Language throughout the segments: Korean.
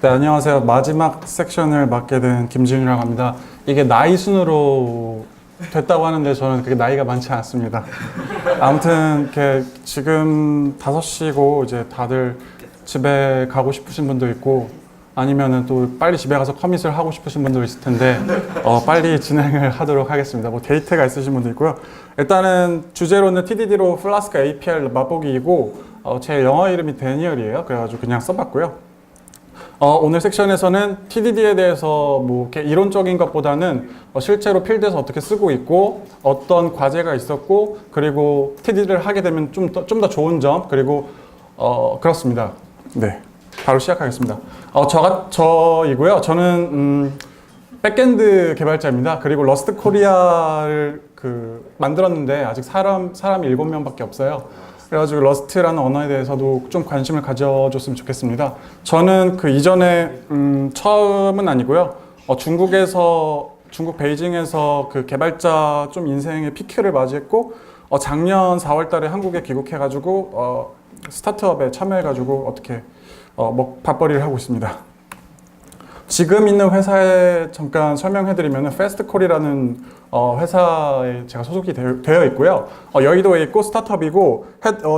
네, 안녕하세요. 마지막 섹션을 맡게 된 김지윤이라고 합니다. 이게 나이 순으로 됐다고 하는데 저는 그게 나이가 많지 않습니다. 아무튼 이렇게 지금 5시고 이제 다들 집에 가고 싶으신 분도 있고 아니면은 또 빨리 집에 가서 커밋을 하고 싶으신 분도 있을 텐데 빨리 진행을 하도록 하겠습니다. 뭐 데이트가 있으신 분도 있고요. 일단은 주제로는 TDD로 플라스크 APR 맛보기이고 제 영어 이름이 데니얼이에요. 그래가지고 그냥 써봤고요. 오늘 섹션에서는 TDD에 대해서 뭐 이렇게 이론적인 것보다는 실제로 필드에서 어떻게 쓰고 있고 어떤 과제가 있었고 그리고 TDD를 하게 되면 좀 더 좋은 점 그리고 그렇습니다. 네, 바로 시작하겠습니다. 저이고요. 저는 백엔드 개발자입니다. 그리고 러스트 코리아를 만들었는데 아직 사람이 7명밖에 없어요. 그래가지고 러스트라는 언어에 대해서도 좀 관심을 가져줬으면 좋겠습니다. 저는 그 이전에 처음은 아니고요. 중국 베이징에서 그 개발자 좀 인생의 피크를 맞이했고 작년 4월 달에 한국에 귀국해가지고 스타트업에 참여해가지고 어떻게 밥벌이를 하고 있습니다. 지금 있는 회사에 잠깐 설명해드리면 페스트콜이라는 회사에 제가 소속이 되어 있고요. 여의도에 있고 스타트업이고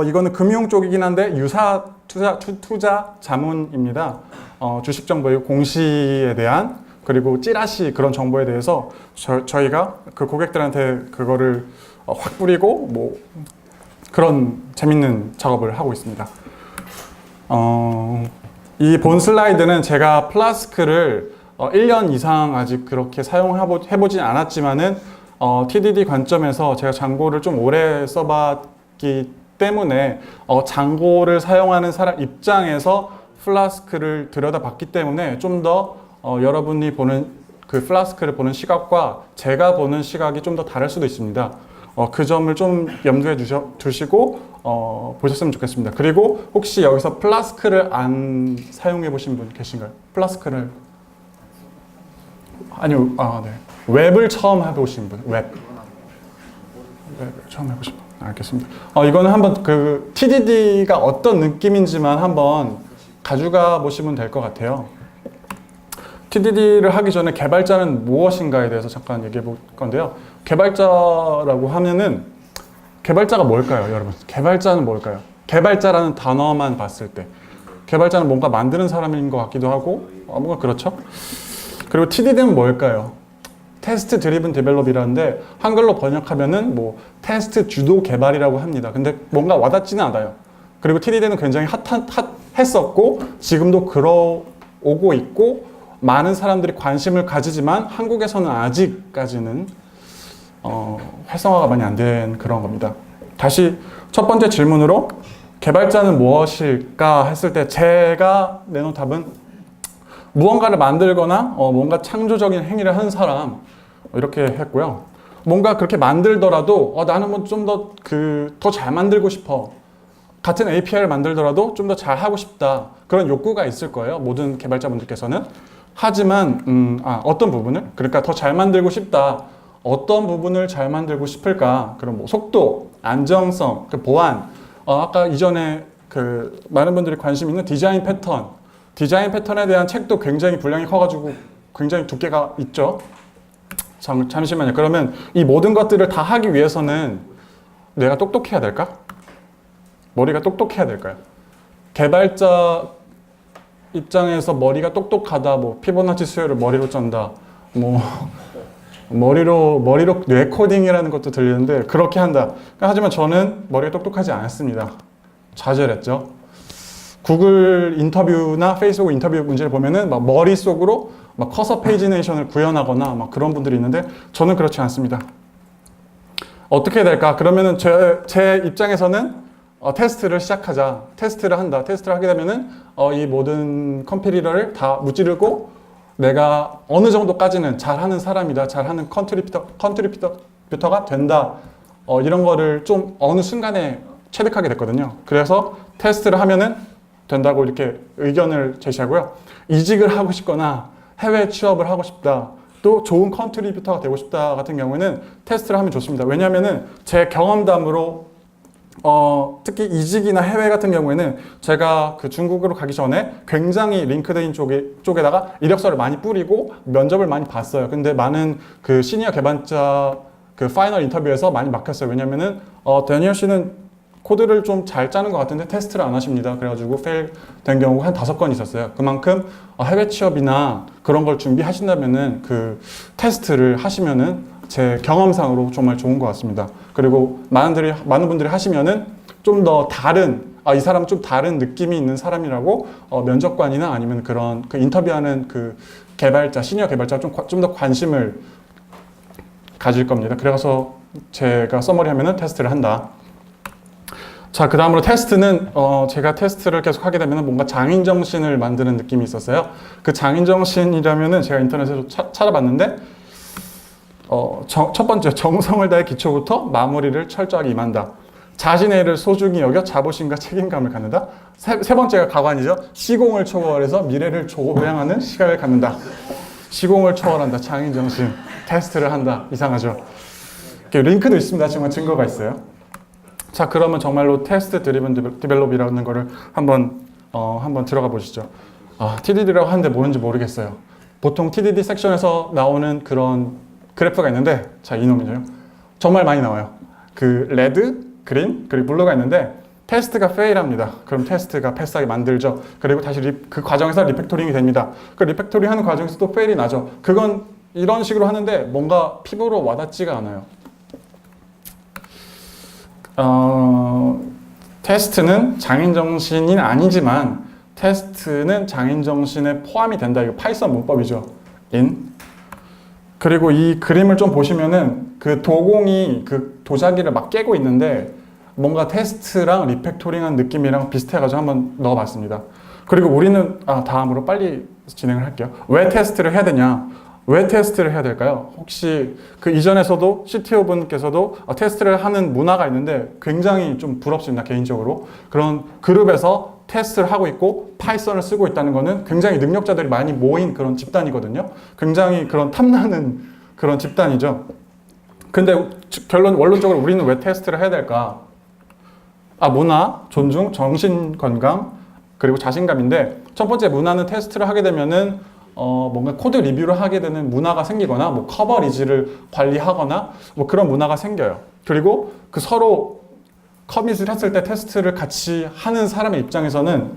이거는 금융 쪽이긴 한데 유사 투자 자문입니다. 주식 정보이고 공시에 대한 그리고 찌라시 그런 정보에 대해서 저희가 그 고객들한테 그거를 확 뿌리고 뭐 그런 재밌는 작업을 하고 있습니다. 이 본 슬라이드는 제가 플라스크를 1년 이상 아직 그렇게 사용해보진 않았지만은 TDD 관점에서 제가 장고를 좀 오래 써봤기 때문에 장고를 사용하는 사람 입장에서 플라스크를 들여다봤기 때문에 좀 더 여러분이 보는 그 플라스크를 보는 시각과 제가 보는 시각이 좀 더 다를 수도 있습니다. 그 점을 좀 염두에 두시고 보셨으면 좋겠습니다. 그리고 혹시 여기서 플라스크를 안 사용해 보신 분 계신가요? 플라스크를 아니요, 네. 웹을 처음 해보신 분, 웹을 처음 해보신 분, 알겠습니다. 이거는 한번 그 TDD가 어떤 느낌인지만 한번 가져가 보시면 될 것 같아요. TDD를 하기 전에 개발자는 무엇인가에 대해서 잠깐 얘기해 볼 건데요. 개발자라고 하면은 개발자가 뭘까요, 여러분? 개발자는 뭘까요? 개발자라는 단어만 봤을 때 개발자는 뭔가 만드는 사람인 것 같기도 하고 뭔가 그렇죠? 그리고 TDD는 뭘까요? 테스트 드리븐 데벨롭이라는데 한글로 번역하면은 뭐 테스트 주도 개발이라고 합니다. 근데 뭔가 와닿지는 않아요. 그리고 TDD는 굉장히 핫했었고 지금도 그러오고 있고 많은 사람들이 관심을 가지지만 한국에서는 아직까지는 활성화가 많이 안 된 그런 겁니다. 다시 첫 번째 질문으로 개발자는 무엇일까 했을 때 제가 내놓은 답은 무언가를 만들거나 뭔가 창조적인 행위를 하는 사람 이렇게 했고요. 뭔가 그렇게 만들더라도 나는 뭐 좀 더 잘 만들고 싶어. 같은 API를 만들더라도 좀 더 잘하고 싶다. 그런 욕구가 있을 거예요. 모든 개발자분들께서는. 하지만 어떤 부분을? 그러니까 더 잘 만들고 싶다. 어떤 부분을 잘 만들고 싶을까? 그럼 뭐 속도, 안정성, 보안, 아까 이전에 그 많은 분들이 관심 있는 디자인 패턴에 대한 책도 굉장히 분량이 커가지고 굉장히 두께가 있죠. 잠시만요. 그러면 이 모든 것들을 다 하기 위해서는 내가 똑똑해야 될까? 머리가 똑똑해야 될까요? 개발자 입장에서 머리가 똑똑하다, 뭐 피보나치 수열을 머리로 쩐다, 뭐 머리로 뇌코딩이라는 것도 들리는데 그렇게 한다. 하지만 저는 머리가 똑똑하지 않았습니다. 좌절했죠. 구글 인터뷰나 페이스북 인터뷰 문제를 보면은 막 머릿속으로 막 커서 페이지네이션을 구현하거나 막 그런 분들이 있는데 저는 그렇지 않습니다. 어떻게 될까? 그러면은 제 입장에서는 테스트를 시작하자. 테스트를 한다. 테스트를 하게 되면은 이 모든 컴피리러를 다 무찌르고 내가 어느 정도까지는 잘하는 사람이다. 잘하는 컨트리뷰터가 된다. 이런 거를 좀 어느 순간에 체득하게 됐거든요. 그래서 테스트를 하면은 된다고 이렇게 의견을 제시하고요. 이직을 하고 싶거나 해외 취업을 하고 싶다. 또 좋은 컨트리뷰터가 되고 싶다 같은 경우에는 테스트를 하면 좋습니다. 왜냐하면은 제 경험담으로 특히 이직이나 해외 같은 경우에는 제가 그 중국으로 가기 전에 굉장히 링크드인 쪽에다가 이력서를 많이 뿌리고 면접을 많이 봤어요. 근데 많은 그 시니어 개발자 그 파이널 인터뷰에서 많이 막혔어요. 왜냐면은 데니얼 씨는 코드를 좀 잘 짜는 것 같은데 테스트를 안 하십니다. 그래가지고 페일 된 경우가 한 5건 있었어요. 그만큼 해외 취업이나 그런 걸 준비하신다면은 그 테스트를 하시면은 제 경험상으로 정말 좋은 것 같습니다. 그리고 많은 분들이 하시면은 좀 더 다른, 이 사람은 좀 다른 느낌이 있는 사람이라고 면접관이나 아니면 그런 그 인터뷰하는 그 개발자, 시니어 개발자가 좀 더 관심을 가질 겁니다. 그래서 제가 서머리 하면은 테스트를 한다. 자, 그 다음으로 테스트는 제가 테스트를 계속 하게 되면 뭔가 장인정신을 만드는 느낌이 있었어요. 그 장인정신이라면은 제가 인터넷에서 찾아봤는데 첫 번째, 정성을 다해 기초부터 마무리를 철저하게 임한다. 자신의 일을 소중히 여겨 자부심과 책임감을 갖는다. 세 번째가 가관이죠. 시공을 초월해서 미래를 조명하는 시각을 갖는다. 시공을 초월한다. 장인정신. 테스트를 한다. 이상하죠. 링크도 있습니다. 정말 증거가 있어요. 자, 그러면 정말로 테스트 드리븐 디벨롭이라는 거를 한번 들어가 보시죠. TDD라고 하는데 뭔지 모르겠어요. 보통 TDD 섹션에서 나오는 그런 그래프가 있는데, 자, 이놈이죠. 정말 많이 나와요. 그 레드, 그린, 그리고 블루가 있는데 테스트가 페일합니다. 그럼 테스트가 패스하게 만들죠. 그리고 다시 그 과정에서 리팩토링이 됩니다. 그 리팩토링 하는 과정에서도 페일이 나죠. 그건 이런 식으로 하는데 뭔가 피부로 와닿지가 않아요. 테스트는 장인정신이 아니지만 테스트는 장인정신에 포함이 된다. 이거 파이썬 문법이죠. 그리고 이 그림을 좀 보시면은 그 도공이 그 도자기를 막 깨고 있는데 뭔가 테스트랑 리팩토링한 느낌이랑 비슷해가지고 한번 넣어봤습니다. 그리고 우리는 다음으로 빨리 진행을 할게요. 왜 테스트를 해야 되냐? 왜 테스트를 해야 될까요? 혹시 그 이전에서도 CTO 분께서도 테스트를 하는 문화가 있는데 굉장히 좀 부럽습니다. 개인적으로. 그런 그룹에서 테스트를 하고 있고 파이썬을 쓰고 있다는 거는 굉장히 능력자들이 많이 모인 그런 집단이거든요. 굉장히 그런 탐나는 그런 집단이죠. 근데 원론적으로 우리는 왜 테스트를 해야 될까? 문화, 존중, 정신 건강, 그리고 자신감인데 첫 번째 문화는 테스트를 하게 되면은 뭔가 코드 리뷰를 하게 되는 문화가 생기거나 뭐 커버리지를 관리하거나 뭐 그런 문화가 생겨요. 그리고 그 서로 커밋을 했을 때 테스트를 같이 하는 사람의 입장에서는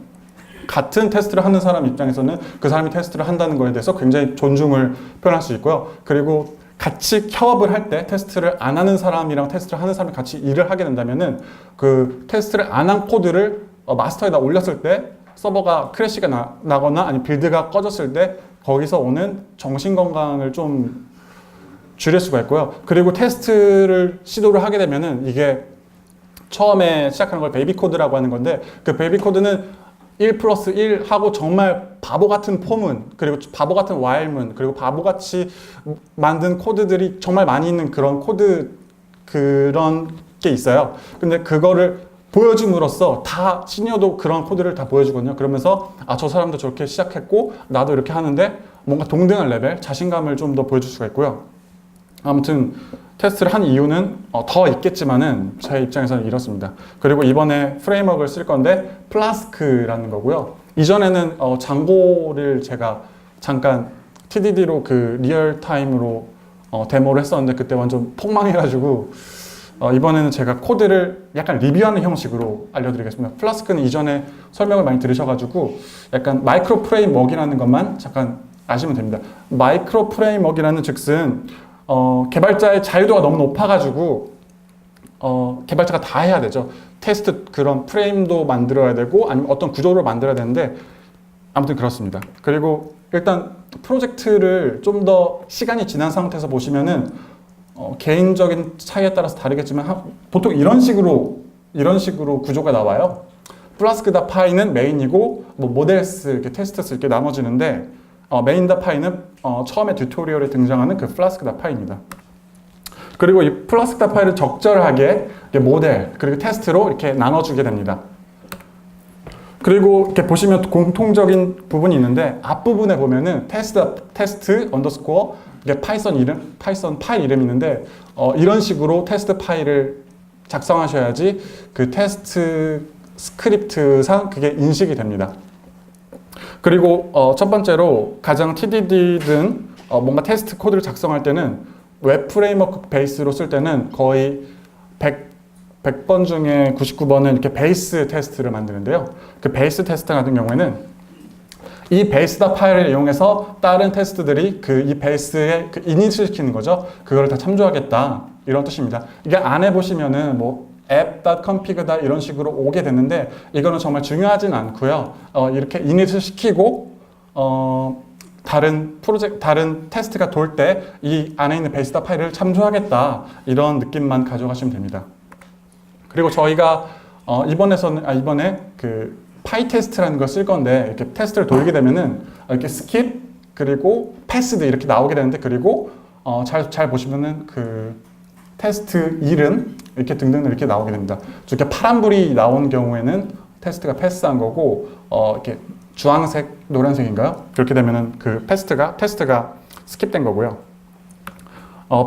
같은 테스트를 하는 사람 입장에서는 그 사람이 테스트를 한다는 거에 대해서 굉장히 존중을 표현할 수 있고요. 그리고 같이 협업을 할 때 테스트를 안 하는 사람이랑 테스트를 하는 사람이 같이 일을 하게 된다면은 그 테스트를 안 한 코드를 마스터에다 올렸을 때 서버가 크래시가 나거나 아니 빌드가 꺼졌을 때 거기서 오는 정신 건강을 좀 줄일 수가 있고요. 그리고 테스트를 시도를 하게 되면은 이게 처음에 시작하는 걸 베이비 코드라고 하는 건데 그 베이비 코드는 1 플러스 1 하고 정말 바보 같은 폼은 그리고 바보 같은 while문 그리고 바보같이 만든 코드들이 정말 많이 있는 그런 그런 게 있어요. 근데 그거를 보여줌으로써 다 시니어도 그런 코드를 다 보여주거든요. 그러면서 저 사람도 저렇게 시작했고 나도 이렇게 하는데 뭔가 동등한 레벨 자신감을 좀 더 보여줄 수가 있고요. 아무튼 테스트를 한 이유는 더 있겠지만은 제 입장에서는 이렇습니다. 그리고 이번에 프레임워크를 쓸 건데 플라스크라는 거고요. 이전에는 장고를 제가 잠깐 TDD로 그 리얼타임으로 데모를 했었는데 그때 완전 폭망해가지고 이번에는 제가 코드를 약간 리뷰하는 형식으로 알려드리겠습니다. 플라스크는 이전에 설명을 많이 들으셔가지고 약간 마이크로 프레임워크라는 것만 잠깐 아시면 됩니다. 마이크로 프레임워크라는 즉슨 개발자의 자유도가 너무 높아가지고 개발자가 다 해야 되죠. 테스트 그런 프레임도 만들어야 되고 아니면 어떤 구조를 만들어야 되는데 아무튼 그렇습니다. 그리고 일단 프로젝트를 좀 더 시간이 지난 상태에서 보시면은 개인적인 차이에 따라서 다르겠지만 보통 이런 식으로 구조가 나와요. 플라스크다 파이는 메인이고 뭐 모델스 이렇게 테스트스 이렇게 나눠지는데 메인다 파이는 처음에 튜토리얼에 등장하는 그 플라스크다 파이입니다. 그리고 이 플라스크다 파이를 적절하게 모델 그리고 테스트로 이렇게 나눠주게 됩니다. 그리고 이렇게 보시면 공통적인 부분이 있는데 앞부분에 보면은 테스트 언더스코어 이게 파이썬 파일 이름이 있는데 이런 식으로 테스트 파일을 작성하셔야지 그 테스트 스크립트상 그게 인식이 됩니다. 그리고 첫 번째로 가장 TDD든 뭔가 테스트 코드를 작성할 때는 웹 프레임워크 베이스로 쓸 때는 거의 100번 중에 99번은 이렇게 베이스 테스트를 만드는데요. 그 베이스 테스트 같은 경우에는 이 베이스다 파일을 이용해서 다른 테스트들이 이 베이스에 이닛을 시키는 거죠. 그거를 다 참조하겠다. 이런 뜻입니다. 이게 안에 보시면은 뭐 app.config다 이런 식으로 오게 됐는데 이거는 정말 중요하진 않고요. 이렇게 이닛을 시키고 다른 테스트가 돌 때 이 안에 있는 베이스다 파일을 참조하겠다. 이런 느낌만 가져가시면 됩니다. 그리고 저희가 이번에 그 파이 테스트라는 걸 쓸 건데 이렇게 테스트를 돌리게 되면은 이렇게 skip 그리고 passed 이렇게 나오게 되는데 그리고 잘 보시면은 그 테스트 이름 이렇게 등등 이렇게 나오게 됩니다. 이렇게 파란불이 나온 경우에는 테스트가 패스한 거고 이렇게 주황색, 노란색인가요? 그렇게 되면은 그 테스트가 스킵된 거고요.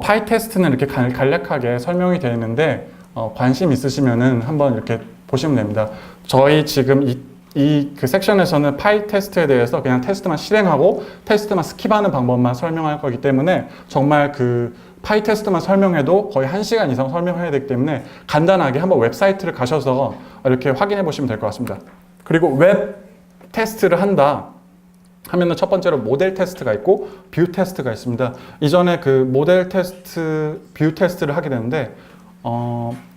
파이 테스트는 이렇게 간략하게 설명이 되어 있는데 관심 있으시면은 한번 이렇게 보시면 됩니다. 저희 지금 그 섹션에서는 파이 테스트에 대해서 그냥 테스트만 실행하고 테스트만 스킵하는 방법만 설명할 거기 때문에 정말 그 파이 테스트만 설명해도 거의 1시간 이상 설명해야 되기 때문에 간단하게 한번 웹사이트를 가셔서 이렇게 확인해 보시면 될 것 같습니다. 그리고 웹 테스트를 한다 하면은 첫 번째로 모델 테스트가 있고 뷰 테스트가 있습니다. 이전에 그 모델 테스트, 뷰 테스트를 하게 되는데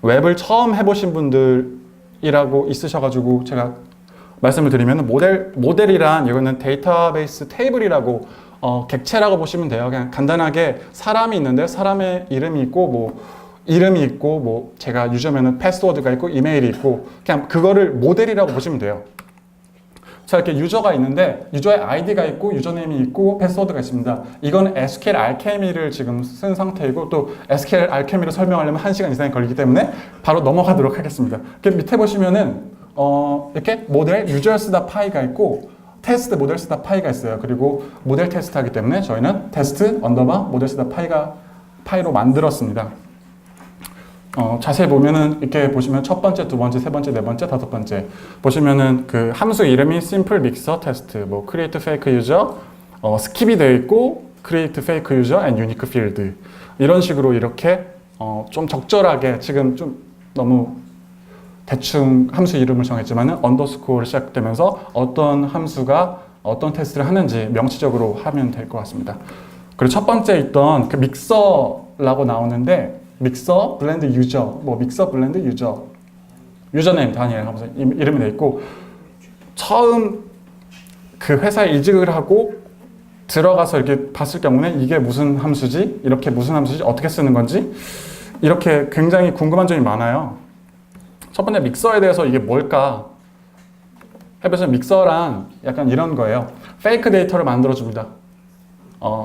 웹을 처음 해보신 분들이라고 있으셔가지고 제가 말씀을 드리면 모델이란 이거는 데이터베이스 테이블이라고 객체라고 보시면 돼요. 그냥 간단하게 사람이 있는데 사람의 이름이 있고 뭐 제가 유저면은 패스워드가 있고 이메일이 있고 그냥 그거를 모델이라고 보시면 돼요. 자, 이렇게 유저가 있는데 유저의 아이디가 있고 유저네임이 있고 패스워드가 있습니다. 이건 SQL 알케미를 지금 쓴 상태이고 또 SQL 알케미를 설명하려면 1시간 이상이 걸리기 때문에 바로 넘어가도록 하겠습니다. 이렇게 밑에 보시면은 이렇게 모델 유저스다 파이가 있고 테스트 모델스다 파이가 있어요. 그리고 모델 테스트 하기 때문에 저희는 테스트 언더바 모델스다 파이로 만들었습니다. 자세히 보면은 이렇게 보시면 첫 번째, 두 번째, 세 번째, 네 번째, 다섯 번째 보시면은 그 함수 이름이 simple mixer test, 뭐 create fake user, skip이 되어 있고 create fake user and unique field 이런 식으로 이렇게 좀 적절하게 지금 좀 너무 대충 함수 이름을 정했지만은 언더스코어를 시작되면서 어떤 함수가 어떤 테스트를 하는지 명시적으로 하면 될 것 같습니다. 그리고 첫 번째 있던 그 믹서라고 나오는데 믹서 블렌드 유저, 믹서 블렌드 유저네임 다니엘 하면서 이름이 돼 있고 처음 그 회사에 이직을 하고 들어가서 이렇게 봤을 경우는 이게 무슨 함수지? 이렇게 무슨 함수지? 어떻게 쓰는 건지? 이렇게 굉장히 궁금한 점이 많아요. 첫 번째 믹서에 대해서 이게 뭘까? 해보시면 믹서란 약간 이런 거예요. 페이크 데이터를 만들어줍니다.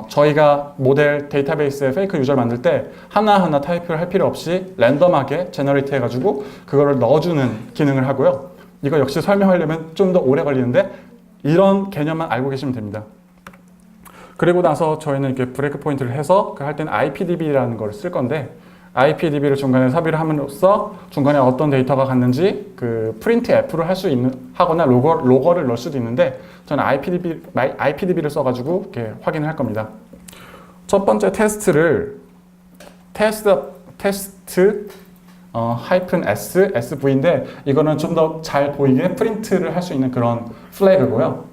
저희가 모델 데이터베이스에 페이크 유저를 만들 때 하나하나 타입을 할 필요 없이 랜덤하게 제너레이트 해가지고 그거를 넣어주는 기능을 하고요. 이거 역시 설명하려면 좀 더 오래 걸리는데 이런 개념만 알고 계시면 됩니다. 그리고 나서 저희는 이렇게 브레이크 포인트를 해서 할 때는 IPDB라는 걸 쓸 건데 IPDB를 중간에 삽입을 함으로써 중간에 어떤 데이터가 갔는지 그 프린트 F를 할 수 하거나 로거를 넣을 수도 있는데 저는 IPDB를 써가지고 이렇게 확인을 할 겁니다. 첫 번째 테스트를 테스트 -sv인데 이거는 좀 더 잘 보이게 프린트를 할 수 있는 그런 플래그고요.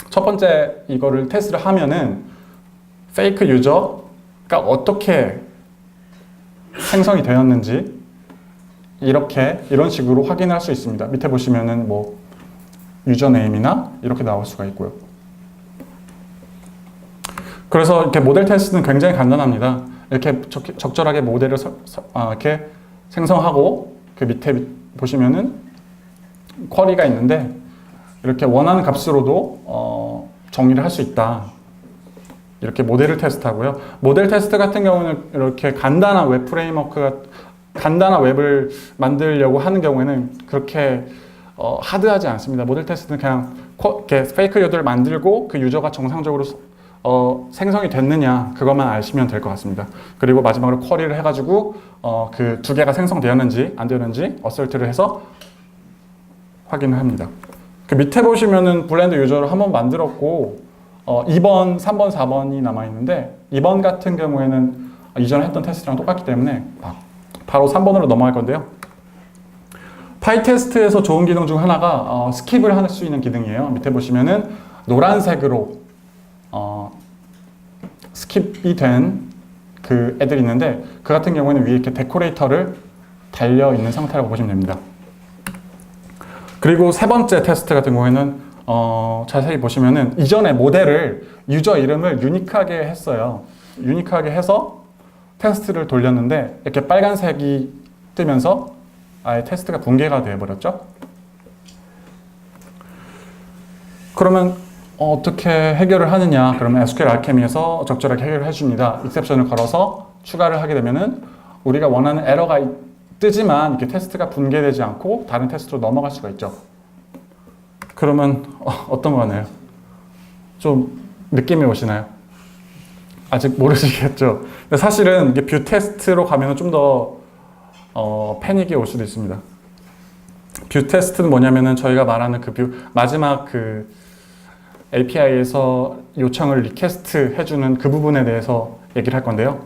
첫 번째 이거를 테스트를 하면은 페이크 유저가 어떻게 생성이 되었는지 이런 식으로 확인할 수 있습니다. 밑에 보시면은 뭐 유저네임이나 이렇게 나올 수가 있고요. 그래서 이렇게 모델 테스트는 굉장히 간단합니다. 이렇게 적절하게 모델을 이렇게 생성하고 그 밑에 보시면은 쿼리가 있는데 이렇게 원하는 값으로도 정리를 할 수 있다. 이렇게 모델을 테스트하고요. 모델 테스트 같은 경우는 이렇게 간단한 웹 프레임워크가 간단한 웹을 만들려고 하는 경우에는 그렇게 하드하지 않습니다. 모델 테스트는 그냥 이렇게 페이크 유저를 만들고 그 유저가 정상적으로 생성이 됐느냐 그것만 아시면 될 것 같습니다. 그리고 마지막으로 쿼리를 해가지고 그 두 개가 생성되었는지 안 되었는지 어설트를 해서 확인을 합니다. 그 밑에 보시면은 블렌드 유저를 한번 만들었고 2번, 3번, 4번이 남아있는데 2번 같은 경우에는 이전에 했던 테스트랑 똑같기 때문에 바로 3번으로 넘어갈 건데요. 파이테스트에서 좋은 기능 중 하나가 스킵을 할 수 있는 기능이에요. 밑에 보시면은 노란색으로 스킵이 된 그 애들이 있는데 그 같은 경우에는 위에 이렇게 데코레이터를 달려 있는 상태라고 보시면 됩니다. 그리고 세 번째 테스트 같은 경우에는 자세히 보시면은 이전에 모델을 유저 이름을 유니크하게 했어요. 유니크하게 해서 테스트를 돌렸는데 이렇게 빨간색이 뜨면서 아예 테스트가 붕괴가 되어버렸죠. 그러면 어떻게 해결을 하느냐? 그러면 SQL 알케미에서 적절하게 해결을 해줍니다. 익셉션을 걸어서 추가를 하게 되면은 우리가 원하는 에러가 뜨지만 이렇게 테스트가 붕괴되지 않고 다른 테스트로 넘어갈 수가 있죠. 그러면 어떤 거 같나요? 좀 느낌이 오시나요? 아직 모르시겠죠? 근데 사실은 이게 뷰 테스트로 가면 좀 더 패닉이 올 수도 있습니다. 뷰 테스트는 뭐냐면은 저희가 말하는 그 뷰 마지막 그 API에서 요청을 리퀘스트 해주는 그 부분에 대해서 얘기를 할 건데요.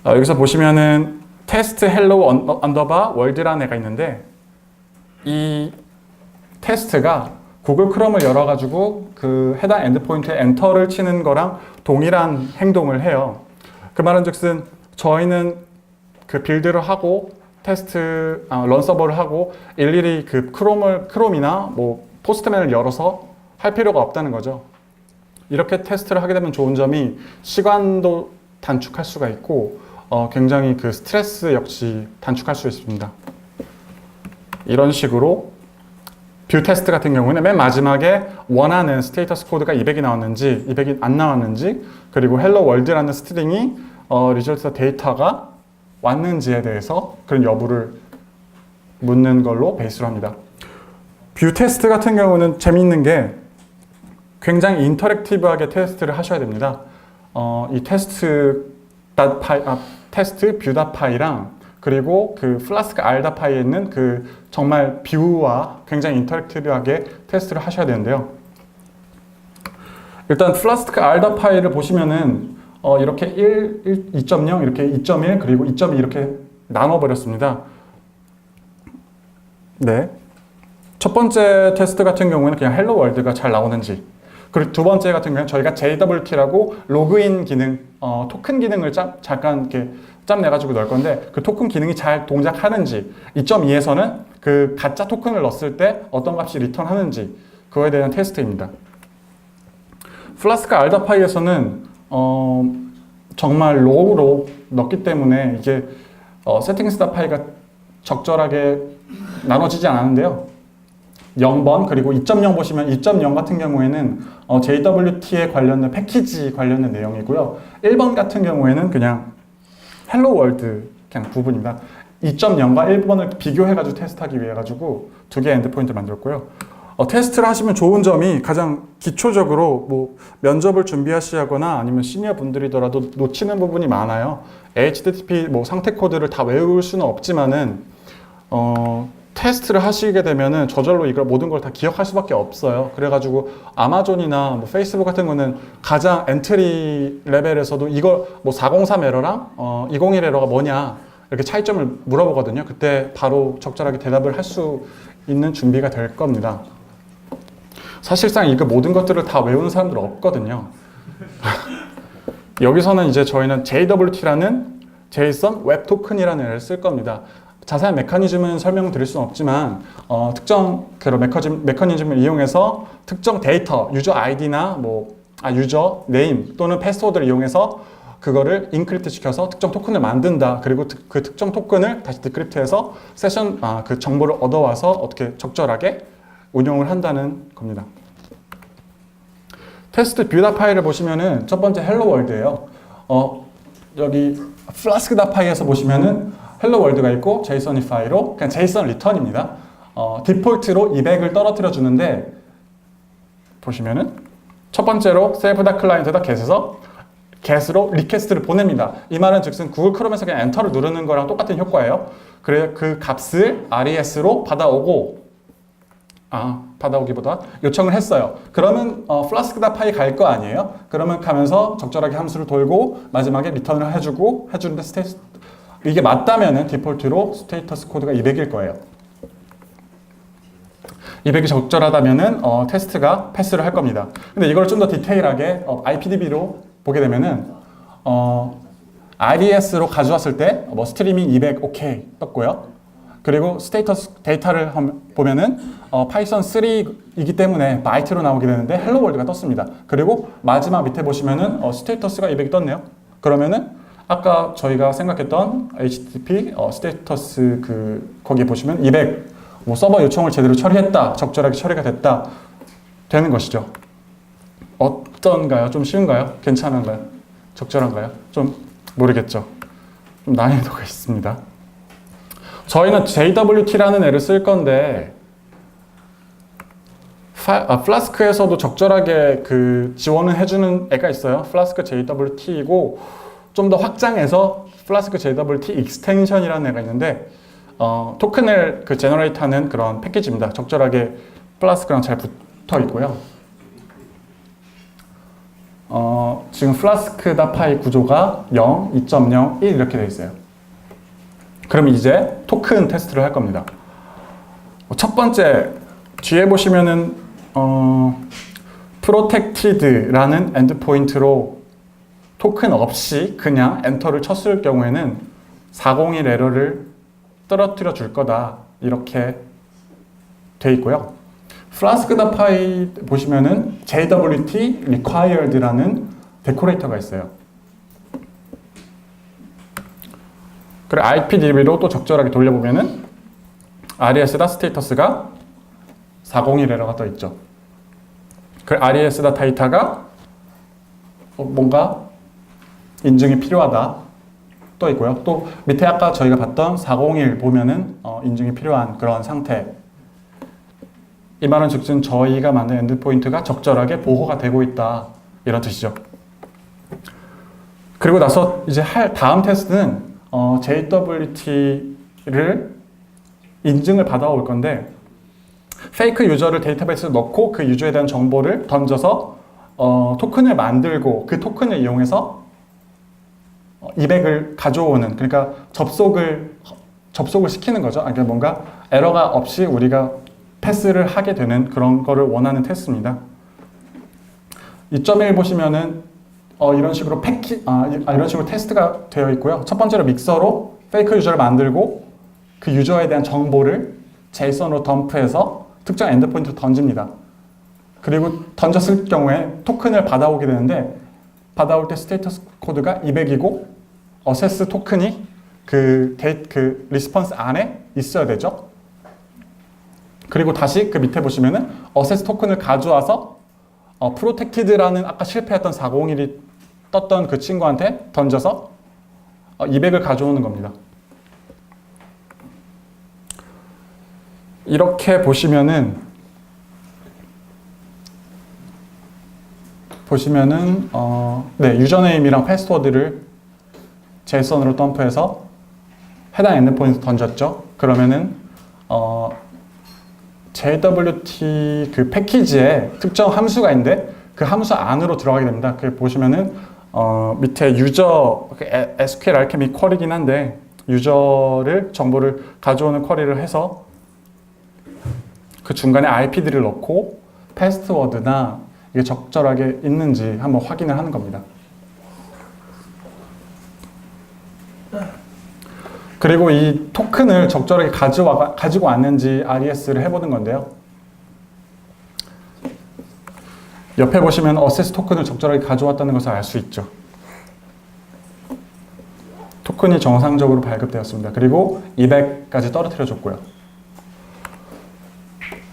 여기서 보시면은 테스트 헬로 언더바 월드라는 애가 있는데 이 테스트가 구글 크롬을 열어가지고 그 해당 엔드포인트에 엔터를 치는 거랑 동일한 행동을 해요. 그 말은즉슨 저희는 그 빌드를 하고 테스트 런 서버를 하고 일일이 그 크롬이나 뭐 포스트맨을 열어서 할 필요가 없다는 거죠. 이렇게 테스트를 하게 되면 좋은 점이 시간도 단축할 수가 있고 굉장히 그 스트레스 역시 단축할 수 있습니다. 이런 식으로 뷰 테스트 같은 경우는 맨 마지막에 원하는 스테이터스 코드가 200이 나왔는지 200이 안 나왔는지 그리고 헬로 월드라는 스트링이 리절트 데이터가 왔는지에 대해서 그런 여부를 묻는 걸로 베이스로 합니다. 뷰 테스트 같은 경우는 재미있는 게 굉장히 인터랙티브하게 테스트를 하셔야 됩니다. 이 테스트 뷰.파이랑 그리고 그 플라스크 r.파이에 있는 그 정말 뷰와 굉장히 인터랙티브하게 테스트를 하셔야 되는데요. 일단 플라스크 r.파이를 보시면은 이렇게 2.0 이렇게 2.1 그리고 2.2 이렇게 나눠버렸습니다. 네. 첫 번째 테스트 같은 경우에는 그냥 헬로 월드가 잘 나오는지, 그리고 두 번째 같은 경우는 저희가 JWT라고 로그인 기능, 토큰 기능을 잠깐 이렇게 짬내가지고 넣을 건데 그 토큰 기능이 잘 동작하는지, 2.2에서는 그 가짜 토큰을 넣었을 때 어떤 값이 리턴하는지 그거에 대한 테스트입니다. 플라스크 r.파이에서는 정말 로우로 넣기 때문에 이게 세팅스.파이가 적절하게 나눠지지 않았는데요. 0번 그리고 2.0 보시면 2.0 같은 경우에는 JWT에 관련된 패키지 관련된 내용이고요. 1번 같은 경우에는 그냥 헬로 월드 그냥 부분입니다. 2.0과 1번을 비교해가지고 테스트하기 위해 가지고 두 개의 엔드포인트 만들었고요. 테스트를 하시면 좋은 점이 가장 기초적으로 뭐 면접을 준비하시거나 아니면 시니어 분들이더라도 놓치는 부분이 많아요. HTTP 뭐 상태 코드를 다 외울 수는 없지만은 테스트를 하시게 되면은 저절로 이걸 모든 걸 다 기억할 수밖에 없어요. 그래가지고 아마존이나 뭐 페이스북 같은 거는 가장 엔트리 레벨에서도 이걸 뭐 403 에러랑 201 에러가 뭐냐 이렇게 차이점을 물어보거든요. 그때 바로 적절하게 대답을 할 수 있는 준비가 될 겁니다. 사실상 이거 모든 것들을 다 외우는 사람들 없거든요. 여기서는 이제 저희는 JWT라는 JSON 웹 토큰이라는 애를 쓸 겁니다. 자세한 메커니즘은 설명드릴 수는 없지만 특정 그런 메커니즘을 이용해서 특정 데이터, 유저 아이디나 유저 네임 또는 패스워드를 이용해서 그거를 인크립트 시켜서 특정 토큰을 만든다. 그리고 그 특정 토큰을 다시 디크립트해서 세션 그 정보를 얻어와서 어떻게 적절하게 운용을 한다는 겁니다. 테스트 뷰.파이를 보시면은 첫 번째 헬로 월드예요. 여기 플라스크.파이에서 보시면은 헬로 월드가 있고 JSONify로 그냥 JSON 리턴입니다. 디폴트로 200을 떨어뜨려 주는데 보시면은 첫 번째로 셀프다 클라이언트다 get에서 get으로 리퀘스트를 보냅니다. 이 말은 즉슨 구글 크롬에서 그냥 엔터를 누르는 거랑 똑같은 효과예요. 그래 그 값을 RES로 받아오기보다 요청을 했어요. 그러면 flask.py 갈 거 아니에요? 그러면 가면서 적절하게 함수를 돌고 마지막에 리턴을 해주는데 이게 맞다면은 디폴트로 스테이터스 코드가 200일 거예요. 200이 적절하다면은 테스트가 패스를 할 겁니다. 근데 이걸 좀 더 디테일하게 IPDB로 보게 되면은 RES로 가져왔을 때 스트리밍 200 오케이 떴고요. 그리고 스테이터스 데이터를 보면은 파이썬 3이기 때문에 바이트로 나오게 되는데 헬로 월드가 떴습니다. 그리고 마지막 밑에 보시면은 스테이터스가 200이 떴네요. 그러면은 아까 저희가 생각했던 HTTP 스테이터스 거기 보시면 200 서버 요청을 제대로 처리했다, 적절하게 처리가 됐다 되는 것이죠. 어떤가요? 좀 쉬운가요? 괜찮은가요? 적절한가요? 좀 모르겠죠. 좀 난이도가 있습니다. 저희는 JWT라는 애를 쓸 건데 플라스크에서도 적절하게 지원을 해주는 애가 있어요. 플라스크 JWT이고 좀 더 확장해서 플라스크 JWT 익스텐션이라는 애가 있는데 토큰을 제너레이트하는 그런 패키지입니다. 적절하게 플라스크랑 잘 붙어 있고요. 지금 플라스크.py 구조가 0, 2.0, 1 이렇게 되어 있어요. 그럼 이제 토큰 테스트를 할 겁니다. 첫 번째 뒤에 보시면은 protected라는 엔드포인트로 토큰 없이 그냥 엔터를 쳤을 경우에는 401 에러를 떨어뜨려 줄 거다 이렇게 돼 있고요. flask.py 보시면은 JWT required라는 데코레이터가 있어요. 그리고 IPDB로 또 적절하게 돌려보면은 RES다 스테이터스가 401 에러가 떠 있죠. 그리고 RES다 데이터가 뭔가 인증이 필요하다 떠 있고요. 또 밑에 아까 저희가 봤던 401 보면은 인증이 필요한 그런 상태. 이 말은 즉슨 저희가 만든 엔드포인트가 적절하게 보호가 되고 있다 이런 뜻이죠. 그리고 나서 이제 다음 테스트는 JWT를 인증을 받아올 건데 페이크 유저를 데이터베이스에 넣고 그 유저에 대한 정보를 던져서 토큰을 만들고 그 토큰을 이용해서 200을 가져오는, 그러니까 접속을 시키는 거죠. 그러니까 뭔가 에러가 없이 우리가 패스를 하게 되는 그런 거를 원하는 테스트입니다. 2.1 보시면은 이런 식으로 이런 식으로 테스트가 되어 있고요. 첫 번째로 믹서로 페이크 유저를 만들고 그 유저에 대한 정보를 JSON으로 덤프해서 특정 엔드포인트로 던집니다. 그리고 던졌을 경우에 토큰을 받아오게 되는데 받아올 때 스테이터스 코드가 200이고 어세스 토큰이 그 리스폰스 안에 있어야 되죠. 그리고 다시 그 밑에 보시면은 어세스 토큰을 가져와서 프로텍티드라는 아까 실패했던 401이 떴던 그 친구한테 던져서 200을 가져오는 겁니다. 이렇게 보시면은 네, 유저네임이랑 패스워드를 JSON으로 덤프해서 해당 엔드포인트 던졌죠. 그러면은 JWT 그 패키지에 특정 함수가 있는데 그 함수 안으로 들어가게 됩니다. 그 보시면은 밑에 유저 SQL 알케미 쿼리긴 한데 유저를 정보를 가져오는 쿼리를 해서 그 중간에 IP들을 넣고 패스워드나 이게 적절하게 있는지 한번 확인을 하는 겁니다. 그리고 이 토큰을 적절하게 가지고 왔는지 RES를 해보는 건데요. 옆에 보시면 어세스 토큰을 적절하게 가져왔다는 것을 알 수 있죠. 토큰이 정상적으로 발급되었습니다. 그리고 200까지 떨어뜨려 줬고요.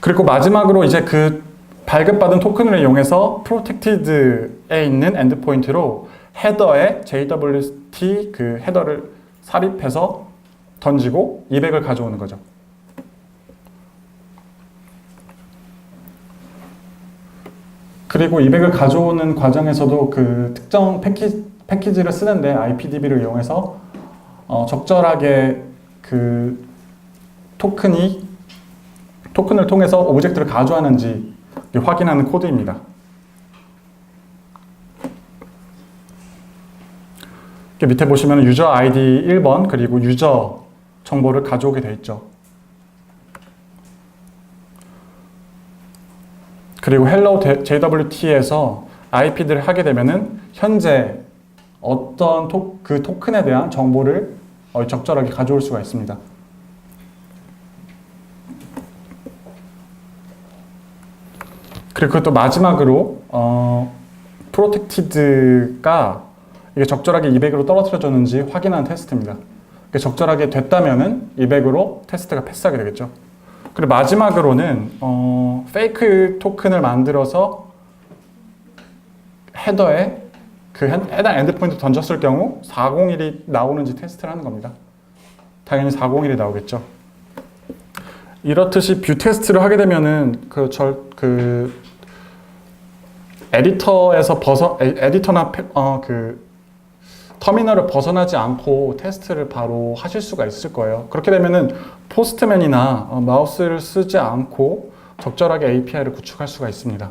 그리고 마지막으로 이제 그 발급받은 토큰을 이용해서 프로텍티드에 있는 엔드포인트로 헤더에 JWT 그 헤더를 삽입해서 던지고 200을 가져오는 거죠. 그리고 200을 가져오는 과정에서도 그 특정 패키지를 쓰는데 IPDB를 이용해서 적절하게 그 토큰을 통해서 오브젝트를 가져왔는지 확인하는 코드입니다. 밑에 보시면 유저 아이디 1번 그리고 유저 정보를 가져오게 되어 있죠. 그리고 hello JWT에서 IP들을 하게 되면은 현재 어떤 그 토큰에 대한 정보를 적절하게 가져올 수가 있습니다. 그리고 또 마지막으로 protected가 이게 적절하게 200으로 떨어뜨려졌는지 확인하는 테스트입니다. 적절하게 됐다면은 200으로 테스트가 패스하게 되겠죠. 그리고 마지막으로는 페이크 토큰을 만들어서 헤더에 그 해당 엔드포인트 던졌을 경우 401이 나오는지 테스트를 하는 겁니다. 당연히 401이 나오겠죠. 이렇듯이 뷰 테스트를 하게 되면은 에디터에서 에디터나 터미널을 벗어나지 않고 테스트를 바로 하실 수가 있을 거예요. 그렇게 되면은 포스트맨이나 마우스를 쓰지 않고 적절하게 API를 구축할 수가 있습니다.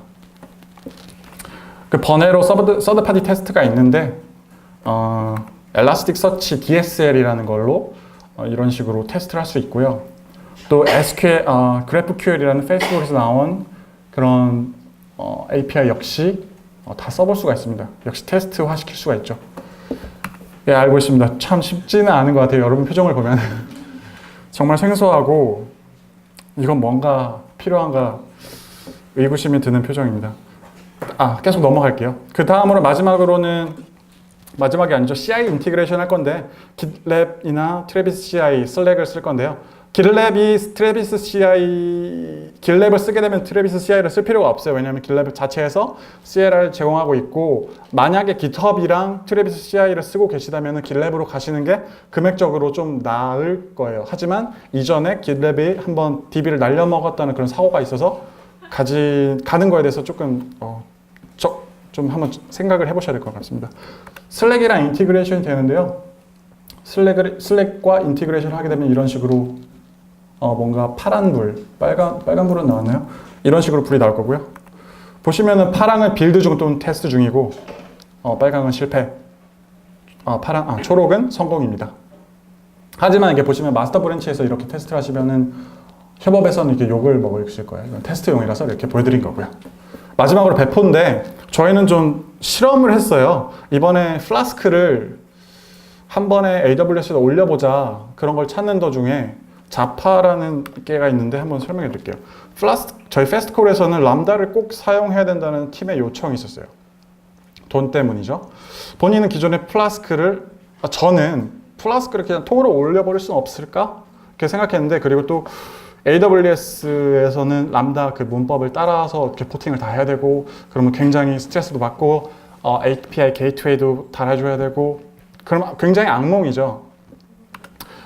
그 번외로 서드 파티 테스트가 있는데 엘라스틱서치 DSL이라는 걸로 이런 식으로 테스트를 할 수 있고요. 또 SQL, GraphQL이라는 페이스북에서 나온 그런 API 역시 다 써볼 수가 있습니다. 역시 테스트화 시킬 수가 있죠. 예, 알고 있습니다. 참 쉽지는 않은 것 같아요. 여러분 표정을 보면 정말 생소하고 이건 뭔가 필요한가 의구심이 드는 표정입니다. 계속 넘어갈게요. 그 다음으로 마지막이 아니죠. CI 인티그레이션 할 건데 GitLab이나 트래비스 CI, 슬랙을 쓸 건데요. GitLab을 쓰게 되면 트래비스 CI를 쓸 필요가 없어요. 왜냐하면 GitLab 자체에서 CLI를 제공하고 있고, 만약에 GitHub이랑 트래비스 CI를 쓰고 계시다면 GitLab으로 가시는 게 금액적으로 좀 나을 거예요. 하지만 이전에 GitLab이 한번 DB를 날려먹었다는 그런 사고가 있어서 가는 거에 대해서 조금 좀 한번 생각을 해보셔야 될 것 같습니다. 슬랙이랑 인티그레이션이 되는데요. 슬랙과 인티그레이션을 하게 되면 이런 식으로 뭔가 파란 불, 빨간 불은 나왔나요? 이런 식으로 불이 나올 거고요. 보시면은 파랑은 빌드 중 또는 테스트 중이고, 빨강은 실패, 초록은 성공입니다. 하지만 이게 보시면 마스터 브랜치에서 이렇게 테스트를 하시면은 협업에서는 이렇게 욕을 먹으실 거예요. 이건 테스트용이라서 이렇게 보여드린 거고요. 마지막으로 배포인데 저희는 좀 실험을 했어요. 이번에 플라스크를 한 번에 AWS에 올려보자 그런 걸 찾는 도중에 자파라는 게가 있는데 한번 설명해 드릴게요. 저희 페스트콜에서는 람다를 꼭 사용해야 된다는 팀의 요청이 있었어요. 돈 때문이죠. 본인은 기존에 저는 플라스크를 그냥 통으로 올려버릴 수는 없을까? 이렇게 생각했는데, 그리고 또 AWS에서는 람다 그 문법을 따라서 이렇게 포팅을 다 해야 되고, 그러면 굉장히 스트레스도 받고, API 게이트웨이도 달아줘야 되고, 그럼 굉장히 악몽이죠.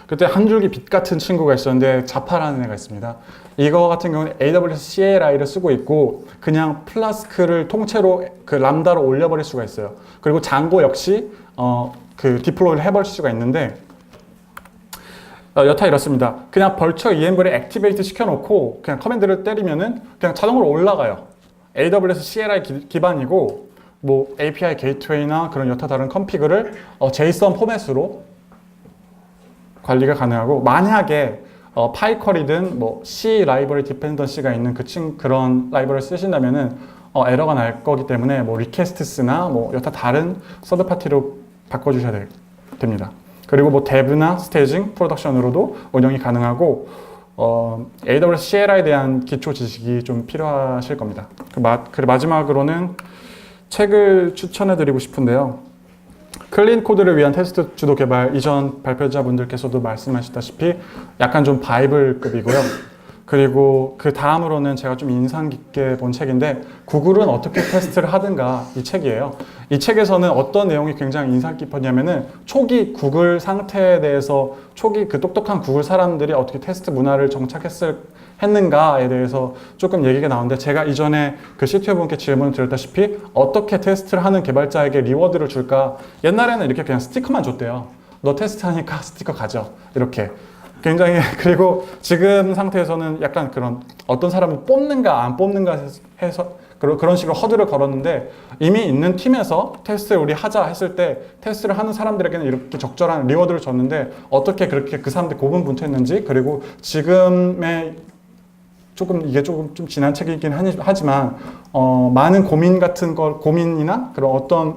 그때 한 줄기 빛 같은 친구가 있었는데 자파라는 애가 있습니다. 이거 같은 경우는 AWS CLI를 쓰고 있고 그냥 플라스크를 통째로 그 람다로 올려버릴 수가 있어요. 그리고 장고 역시 그 디플로이를 해버릴 수가 있는데 여타 이렇습니다. 그냥 벌처 env를 액티베이트 시켜놓고 그냥 커맨드를 때리면은 그냥 자동으로 올라가요. AWS CLI 기반이고 뭐 API 게이트웨이나 그런 여타 다른 컴피그를 JSON 포맷으로 관리가 가능하고, 만약에 파이컬이든 뭐 C 라이브러리 디펜던시가 있는 그런 라이브러리를 쓰신다면은 에러가 날 거기 때문에 뭐 리퀘스트스나 뭐 여타 다른 서드 파티로 바꿔주셔야 됩니다. 그리고 뭐 데브나 스테이징, 프로덕션으로도 운영이 가능하고 AWS CLI에 대한 기초 지식이 좀 필요하실 겁니다. 그리고 마지막으로는 책을 추천해드리고 싶은데요. 클린 코드를 위한 테스트 주도 개발, 이전 발표자분들께서도 말씀하셨다시피 약간 좀 바이블급이고요. 그리고 그 다음으로는 제가 좀 인상 깊게 본 책인데 구글은 어떻게 테스트를 하든가 이 책이에요. 이 책에서는 어떤 내용이 굉장히 인상 깊었냐면은 초기 구글 상태에 대해서 초기 그 똑똑한 구글 사람들이 어떻게 테스트 문화를 했는가에 대해서 조금 얘기가 나오는데 제가 이전에 그 CTO 분께 질문을 드렸다시피 어떻게 테스트를 하는 개발자에게 리워드를 줄까? 옛날에는 이렇게 그냥 스티커만 줬대요. 너 테스트하니까 스티커 가져. 이렇게. 굉장히 그리고 지금 상태에서는 약간 그런 어떤 사람을 뽑는가 안 뽑는가 해서 그런 식으로 허들을 걸었는데 이미 있는 팀에서 테스트를 우리 하자 했을 때 테스트를 하는 사람들에게는 이렇게 적절한 리워드를 줬는데 어떻게 그렇게 그 사람들이 고군분투했는지 그리고 지금의 이게 조금 좀 지난 책이긴 하지만 많은 고민이나 그런 어떤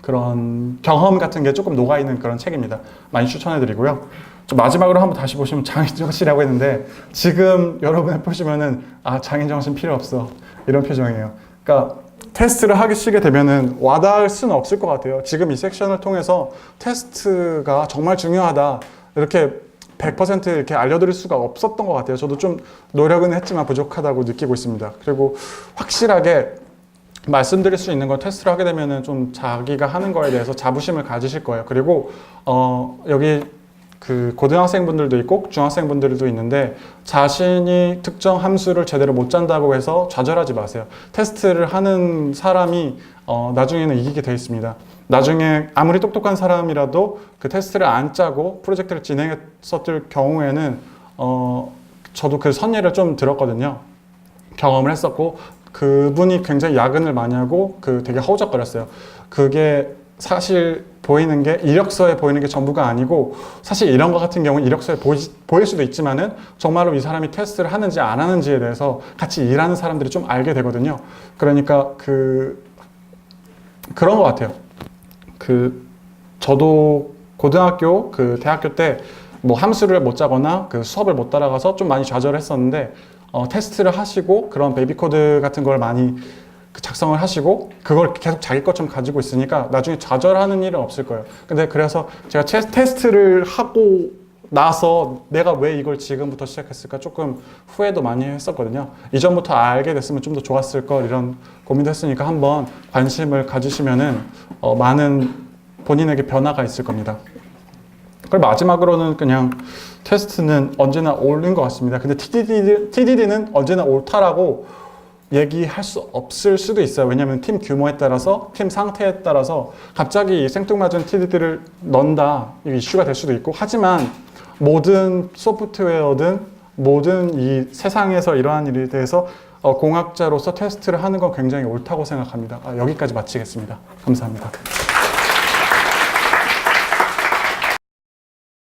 그런 경험 같은 게 조금 녹아있는 그런 책입니다. 많이 추천해드리고요. 좀 마지막으로 한번 다시 보시면 장인정신이라고 했는데 지금 여러분 보시면은 장인정신 필요 없어 이런 표정이에요. 그러니까 테스트를 하시게 되면은 와닿을 수는 없을 것 같아요. 지금 이 섹션을 통해서 테스트가 정말 중요하다 이렇게 100% 이렇게 알려드릴 수가 없었던 것 같아요. 저도 좀 노력은 했지만 부족하다고 느끼고 있습니다. 그리고 확실하게 말씀드릴 수 있는 건 테스트를 하게 되면은 좀 자기가 하는 거에 대해서 자부심을 가지실 거예요. 그리고 여기 그 고등학생분들도 있고 중학생분들도 있는데 자신이 특정 함수를 제대로 못 짠다고 해서 좌절하지 마세요. 테스트를 하는 사람이 나중에는 이기게 돼 있습니다. 나중에 아무리 똑똑한 사람이라도 그 테스트를 안 짜고 프로젝트를 진행했었을 경우에는 저도 그 선예를 좀 들었거든요. 경험을 했었고 그분이 굉장히 야근을 많이 하고 되게 허우적거렸어요. 그게 사실 보이는 게 이력서에 보이는 게 전부가 아니고 사실 이런 것 같은 경우는 이력서에 보일 수도 있지만은 정말로 이 사람이 테스트를 하는지 안 하는지에 대해서 같이 일하는 사람들이 좀 알게 되거든요. 그러니까 그런 것 같아요. 저도 고등학교 대학교 때 뭐 함수를 못 짜거나 수업을 못 따라가서 좀 많이 좌절했었는데 테스트를 하시고 그런 베이비 코드 같은 걸 많이 작성을 하시고 그걸 계속 자기 것처럼 가지고 있으니까 나중에 좌절하는 일은 없을 거예요. 근데 그래서 제가 테스트를 하고 나서 내가 왜 이걸 지금부터 시작했을까 조금 후회도 많이 했었거든요. 이전부터 알게 됐으면 좀 더 좋았을 걸 이런 고민도 했으니까 한번 관심을 가지시면은 많은 본인에게 변화가 있을 겁니다. 그리고 마지막으로는 그냥 테스트는 언제나 옳은 것 같습니다. 근데 TDD는 언제나 옳다라고 얘기할 수 없을 수도 있어요. 왜냐하면 팀 규모에 따라서 팀 상태에 따라서 갑자기 생뚱맞은 TDD를 넣는다 이게 이슈가 될 수도 있고 하지만 모든 소프트웨어든 모든 이 세상에서 이러한 일에 대해서 공학자로서 테스트를 하는 건 굉장히 옳다고 생각합니다. 여기까지 마치겠습니다. 감사합니다.